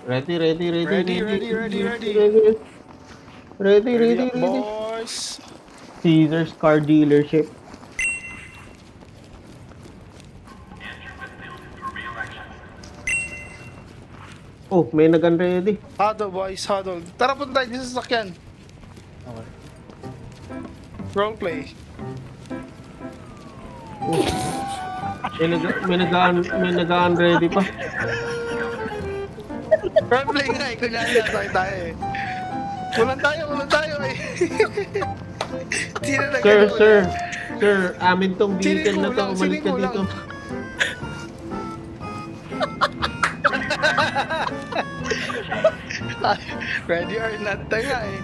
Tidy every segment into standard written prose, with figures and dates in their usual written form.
Ready. Ready up, boys. Caesar's car dealership. Oh, may nag-unready. Huddle, boys, huddle. Tara, punta tayo sa sasakyan. Okay. Roleplay. May nag-unready pa. Roleplay nga eh, kunyari nasa tayo eh. Walang tayo eh. Sino na Sir, amin tong vehicle na to. Umalis ka dito. Ready or not na nga eh.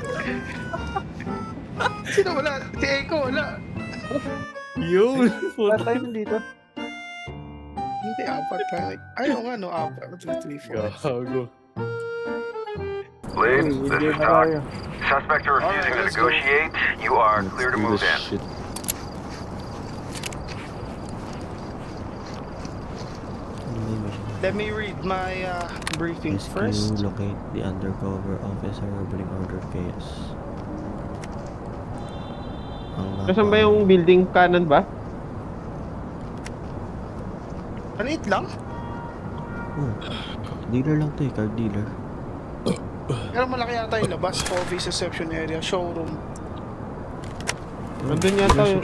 Sino wala? Si Echo wala. Yun! Wala tayo dito. Hindi, apat pa. Ayaw nga no, apat. 2, 3, 4. Gago. Lead, this is Doc. Suspects are refusing to negotiate. You are clear to move in. Shit. Let me read my briefing first. Locate the undercover officer bring order case. Saan ba yung building kanan ba? Maliit lang? Dealer lang to eh, car dealer. Pero malaki yata yung labas. Office, reception area, showroom. Nandun yata yung...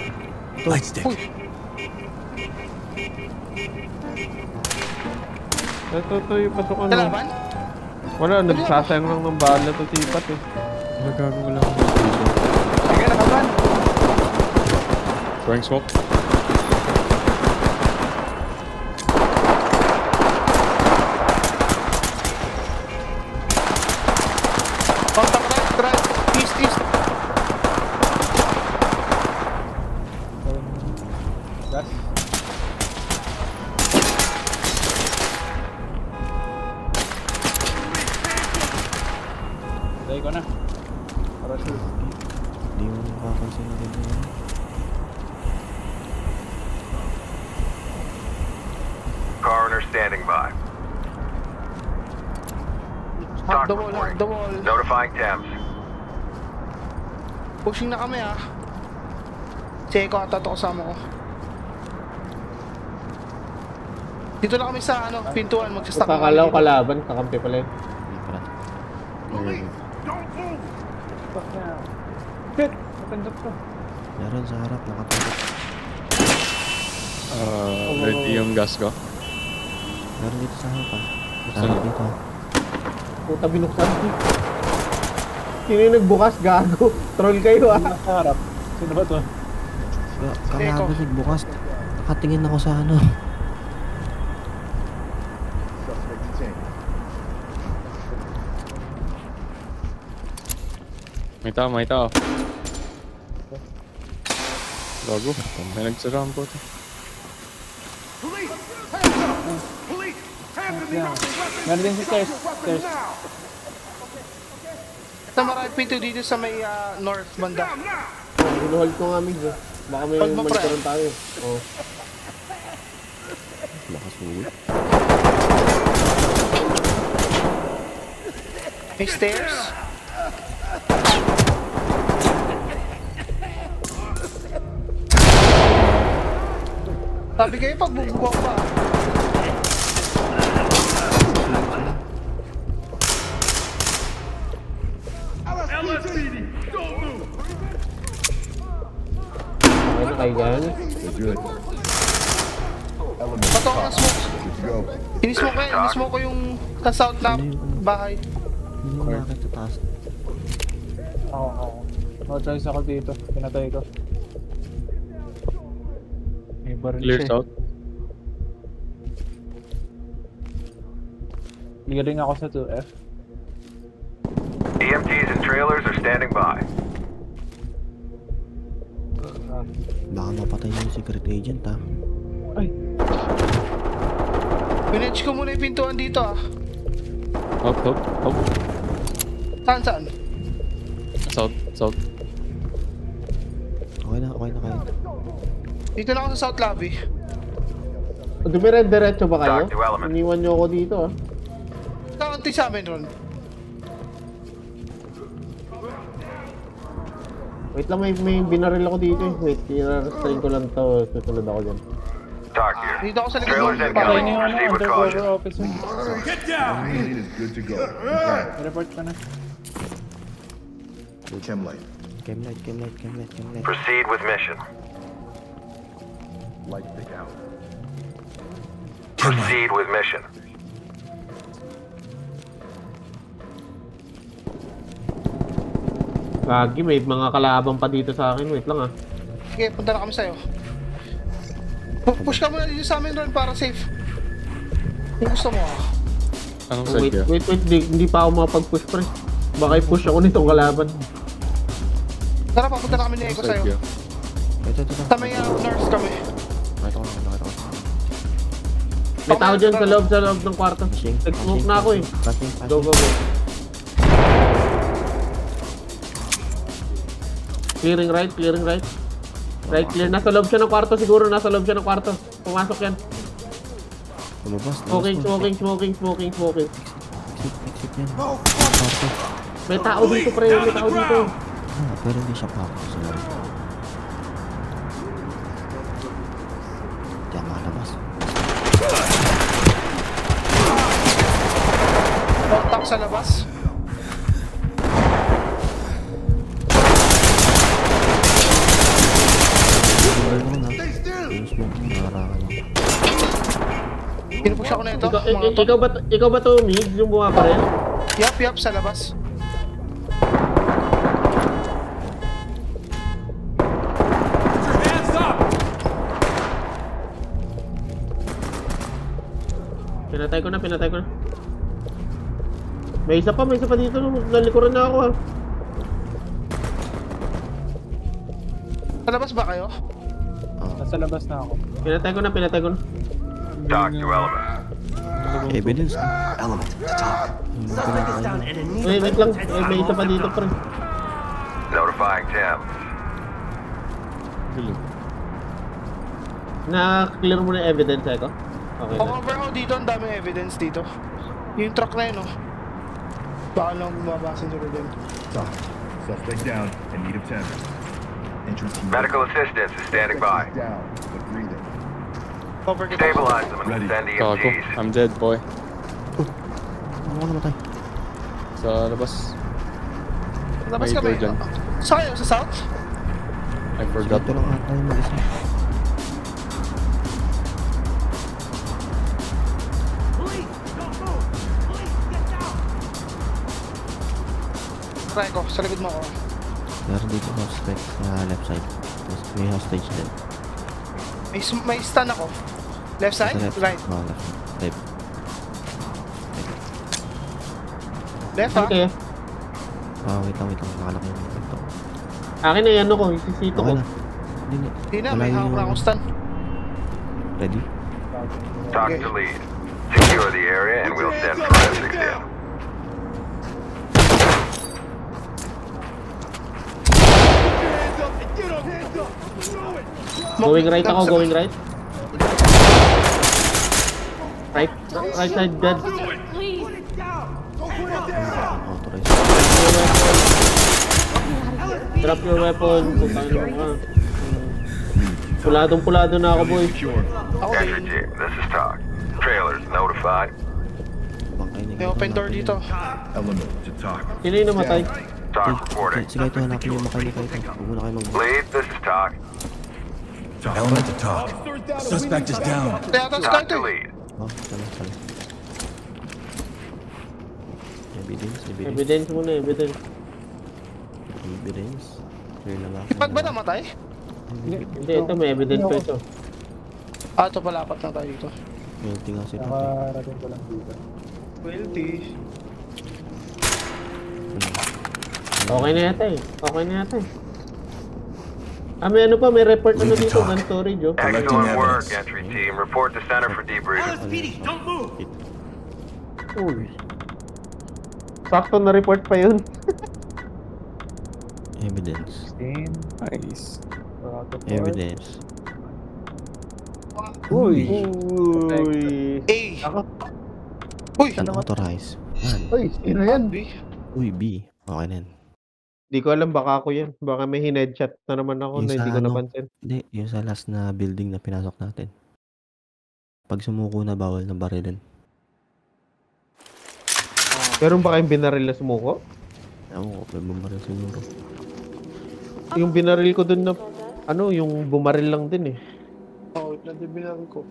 Uy! Ito yung pasukan. Kalaban? Wala, nagsasayang lang ng bala to sipat eh. Nagagawa ko lang ako dito. Sige, nakaban! Throwing smoke. Contact right, east. Gas. Tayo ko na. Para sure. Hindi mo makapansin na dito. Coroner standing by. Hug the wall. Notifying Thames. Pushing na kami ah. Si Echo ata ito kasama ko. Dito na kami sa ano, pintuan, magsastock. Kakala ko kalaban, kakampi pala yun. Hindi pala. Shit! Natanggap ko. Meron sa harap, nakatulog. Ready yung gas ko. Meron dito sa harap ah. Saan yun? Dito. Puta, binuksan. Sino yung nagbukas? Gago. Troll kayo ah. Nasa harap. Sino ba to? Kalaban nagbukas. Nakatingin ako sa ano. May tao. Gago. May nagsarampo to. Meron din si Stairs. Ito maraming pinto dito sa may north banda. Hinuhold ko nga Migs. Baka may Pag mapre. magkaroon tayo. Oh. Lakas uwi. May stairs. Sabi kayo pag bubugok pa. Okay na kayo dyan. Pato ka ng smoke. Inismoke ko yung sa south na bahay. Hindi mo nakakit sa taas. Ako. No choice ako dito. Pinatay ko. May baril Clear siya. south. Clearing ako sa 2F. EMTs and trailers are standing by. Baka mapatay na yung secret agent ah. Ay! Pinedge ko muna yung pintuan dito ah. Up. Saan? South. Okay na kayo. Dito na ako sa south lobby. Dumiretso ba kayo? Talk to element. Iniwan nyo ako dito ah. Kaunti sa amin ron. Wait lang, may binaril ako dito eh. Wait, i-restrain ko lang to. Susunod ako dyan. Talk here. Dito ako sa likod Trailers mo. Patay incoming. na yung ano, Proceed with undercover caution. officer. Unit is good to go. Report ka na. Chem light. Chem light. Proceed with mission. Light stick out. Proceed with mission. Lagi, may mga kalaban pa dito sa akin. Wait lang ah. Sige, punta na kami sa'yo. Push ka muna dito sa amin ron para safe. Kung gusto mo ah. Anong Wait, side ka? wait, hindi pa ako makapag-push pre. Baka i-push ako nitong kalaban. Tara, papunta na kami ni Anong Eko side sa'yo. ka? Ito. Sa may nurse kami. Nakita ko. May tao dyan sa loob ng kwarto. Nag-smoke na ako eh. Go. Clearing right. Right, clear. Nasa loob siya ng kwarto siguro. Pumasok yan. Lumabas. Smoking. Exit yan. Parto. May tao dito pre. Pero hindi siya parto sa loob. Diyan malabas. Contact sa labas. Yung smoke mo, narakan ako. Pinupush ako na ito. Mga to. Ikaw ba to, Mig? Yung bumaparel? Yup, sa labas. Pinatay ko na. May isa pa dito. Nalikuran na ako ah. Sa labas ba kayo? Nasa labas na ako. Pinatay ko na. Talk to element. Evidence. Wait lang. May isa pa dito pre. Notifying Tim. Really? Na-clear mo na yung evidence ko? Okay na. Over ako dito, ang daming evidence dito. Yung truck na yun, oh. Baka lang bumabasa nyo din. Talk. Suspect down in need of 10. Entry team. Medical assistance is standing by. Down, but breathing. Over kita. Stabilize them and Ready. send Gago. EMTs. I'm dead, boy. Ano ka namatay? Sa labas. Labas May kami. door dyan. Sa kayo, sa south? I forgot. Ito lang ata yung mag-isa. Try ko, sa likod mo ako. Meron dito suspect sa left side. Tapos may hostage din. May stun ako. Left side? Sa left. Right. Oh, left. Left. Left, ha? Okay. Wait lang. Nakalaki yung ito. Akin na yan ako. Isisito ko. Okay na. Hindi. Hindi na, may hawak na akong stun. Ready? Talk to lead. Secure the area and we'll send forensics in. Going right ako. Right side dead. Authorized. Drop your weapon. Putang ina ka. Puladong-pulado na ako, boy. Entry team, this is Talk. Trailers notified. Bangkay na. May open door dito. Element to talk. Sino yung namatay? Talk reporting. Sige, ito hanapin yung makay ito. Huwag muna kayo mag- Lead, this is Talk. Element to talk. Suspect is down. Kaya ito, Talk start to eh. lead. Oh, sala. Evidence. Evidence muna, evidence. Clear na ba? Pag ba namatay? Hindi, ito may evidence pa ito. Ah, ito pala, apat na tayo dito. Guilty nga sila. Nakarating ko lang dito. 20. Okay na yata eh. May ano pa, may report ano dito, gun storage oh. Excellent work, entry team. Report to center for debriefing. Uy. Sakto na report pa yun. Evidence. Nice. Evidence. Uy. A. Ako. Uy! Unauthorized. Yan. Uy, sino yan? Uy, B. Okay na yan. Di ko alam, baka ako yan. Baka may hinedshot na naman ako Yung na sa hindi ko ano, napansin. Hindi, yung sa last na building na pinasok natin. Pag sumuko na, bawal na barilin. Meron ba kayong binaril na sumuko? Ewan ko, may bumaril siguro. Yung binaril ko dun na, yung bumaril lang din eh. Oh, wait lang din binaril ko.